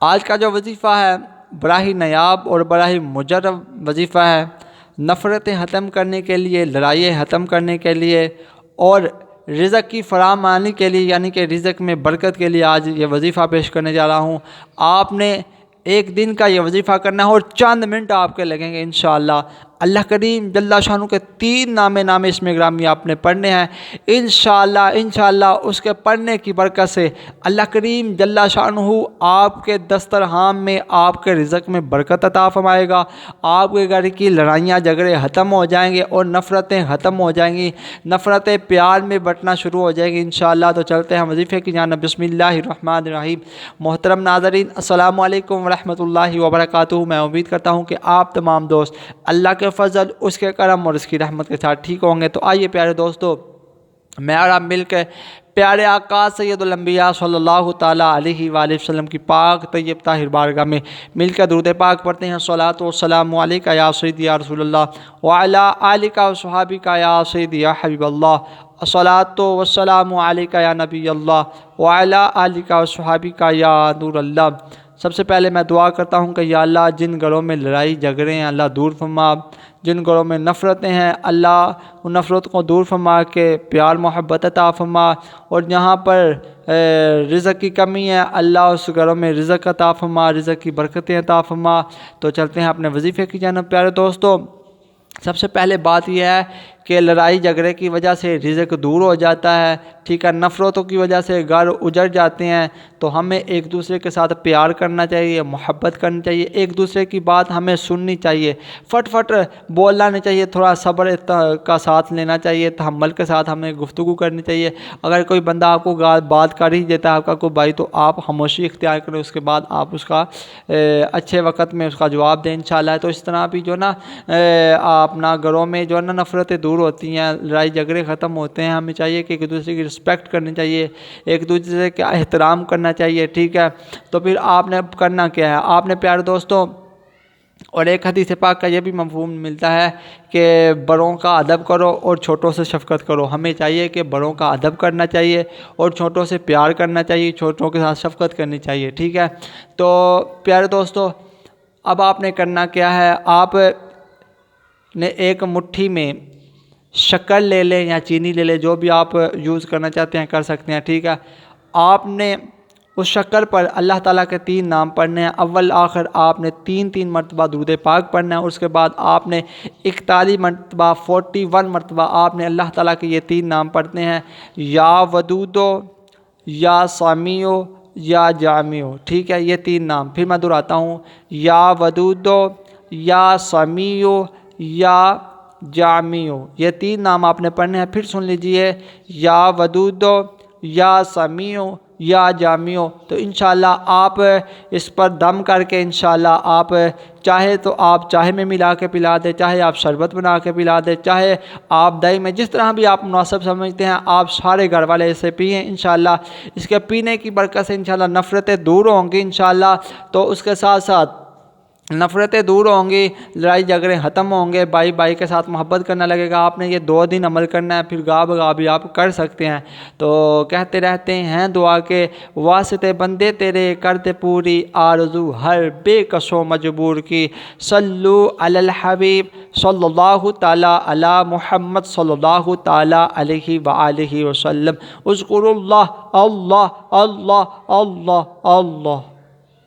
آج کا جو وظیفہ ہے بڑا ہی نایاب اور بڑا ہی مجرب وظیفہ ہے، نفرتیں ختم کرنے کے لیے، لڑائیاں ختم کرنے کے لیے اور رزق کی فراوانی کے لیے، یعنی کہ رزق میں برکت کے لیے آج یہ وظیفہ پیش کرنے جا رہا ہوں۔ آپ نے ایک دن کا یہ وظیفہ کرنا ہے اور چند منٹ آپ کے لگیں گے انشاءاللہ۔ اللہ کریم جل شانہ کے 3 نام اسم گرامی آپ نے پڑھنے ہیں انشاءاللہ اس کے پڑھنے کی برکت سے اللہ کریم جل شانہ آپ کے دسترخوان میں، آپ کے رزق میں برکت عطا فرمائے گا۔ آپ کے گھر کی لڑائیاں جھگڑے ختم ہو جائیں گے اور نفرتیں ختم ہو جائیں گی، نفرتیں پیار میں بٹنا شروع ہو جائیں گی انشاءاللہ۔ تو چلتے ہیں وظیفے کی جانب، بسم اللہ الرحمن الرحیم۔ محترم ناظرین، السلام علیکم ورحمۃ اللہ وبرکاتہ۔ میں امید کرتا ہوں کہ آپ تمام دوست اللہ کے فضل، اس کے کرم اور اس کی رحمت کے ساتھ ٹھیک ہوں گے۔ تو آئیے پیارے دوستو، میں اور آپ مل کے پیارے آقا سید الانبیاء صلی اللہ تعالیٰ علیہ وآلہ وسلم کی پاک طیب طاہر بارگاہ میں مل کر درود پاک پڑھتے ہیں۔ صلاۃ والسلام علیکہ یا سیدی یا رسول اللہ وعلی آلکہ وصحابکہ یا سیدی یا حبیب اللہ، الصلاۃ والسلام علیکہ یا نبی اللہ وعلی آلکہ وصحابکہ یا نور اللہ۔ سب سے پہلے میں دعا کرتا ہوں کہ یا اللہ، جن گھروں میں لڑائی جھگڑے ہیں اللہ دور فرما، جن گھروں میں نفرتیں ہیں اللہ ان نفرت کو دور فرما کے پیار محبت عطا فرما، اور جہاں پر رزق کی کمی ہے اللہ اس گھروں میں رزق عطا فرما، رزق کی برکتیں عطا فرما۔ تو چلتے ہیں اپنے وظیفے کی جانب پیارے دوستو۔ سب سے پہلے بات یہ ہے کہ لڑائی جھگڑے کی وجہ سے رزق دور ہو جاتا ہے، ٹھیک ہے، نفرتوں کی وجہ سے گھر اجڑ جاتے ہیں۔ تو ہمیں ایک دوسرے کے ساتھ پیار کرنا چاہیے، محبت کرنی چاہیے، ایک دوسرے کی بات ہمیں سننی چاہیے، فٹ بولنا نہیں چاہیے، تھوڑا صبر کا ساتھ لینا چاہیے، تحمل کے ساتھ ہمیں گفتگو کرنی چاہیے۔ اگر کوئی بندہ آپ کو بات کر ہی دیتا ہے آپ کا کوئی بھائی، تو آپ خاموشی اختیار کریں، اس کے بعد آپ اس کا اچھے وقت میں اس کا جواب دیں انشاءاللہ۔ تو اس طرح بھی جو نا اپنا گھروں میں جو نا نفرتیں دور ہوتی ہیں، لڑائی جھگڑے ختم ہوتے ہیں۔ ہمیں چاہیے کہ ایک دوسرے کی رسپیکٹ کرنی چاہیے، ایک دوسرے کا احترام کرنا چاہیے، ٹھیک ہے۔ تو پھر آپ نے کرنا کیا ہے، آپ نے پیارے دوستوں، اور ایک حدیث پاک کا یہ بھی مفہوم ملتا ہے کہ بڑوں کا ادب کرو اور چھوٹوں سے شفقت کرو۔ ہمیں چاہیے کہ بڑوں کا ادب کرنا چاہیے اور چھوٹوں سے پیار کرنا چاہیے، چھوٹوں کے ساتھ شفقت کرنی چاہیے، ٹھیک ہے۔ تو پیارے دوستو، اب آپ نے کرنا کیا ہے، آپ نے ایک مٹھی میں شکر لے لیں یا چینی لے لیں، جو بھی آپ یوز کرنا چاہتے ہیں کر سکتے ہیں، ٹھیک ہے۔ آپ نے اس شکر پر اللہ تعالیٰ کے 3 نام پڑھنے ہیں، اول آخر آپ نے 3 مرتبہ درود پاک پڑھنا ہے، اس کے بعد آپ نے 41 مرتبہ 41 مرتبہ آپ نے اللہ تعالیٰ کے یہ 3 نام پڑھنے ہیں، یا ودودو، یا سامیو، یا جامعو، ٹھیک ہے۔ یہ 3 نام پھر میں دہراتا ہوں، یا ودودو، یا سامیو، یا جامعو، یہ 3 نام آپ نے پڑھنے ہیں۔ پھر سن لیجئے، یا ودودو، یا سمیعو، یا جامعو۔ تو انشاءاللہ آپ اس پر دم کر کے انشاءاللہ آپ چاہے تو آپ چائے میں ملا کے پلا دیں، چاہے آپ شربت بنا کے پلا دیں، چاہے آپ دہی میں، جس طرح بھی آپ مناسب سمجھتے ہیں، آپ سارے گھر والے اسے پئیں انشاءاللہ۔ اس کے پینے کی برکت سے انشاءاللہ نفرتیں دور ہوں گی انشاءاللہ۔ تو اس کے ساتھ ساتھ نفرتیں دور ہوں گی، لڑائی جھگڑے ختم ہوں گے، بھائی بھائی کے ساتھ محبت کرنا لگے گا۔ آپ نے یہ 2 دن عمل کرنا ہے، پھر گاہ بگاہ بھی آپ کر سکتے ہیں۔ تو کہتے رہتے ہیں دعا کے واسطے بندے تیرے کرتے پوری آرزو ہر بے کس و مجبور کی، صلو علی الحبیب صلی اللہ تعالیٰ علی محمد صلی اللہ تعالیٰ علیہ وآلہ وسلم، اذکروا اللہ اللہ اللہ اللہ اللہ۔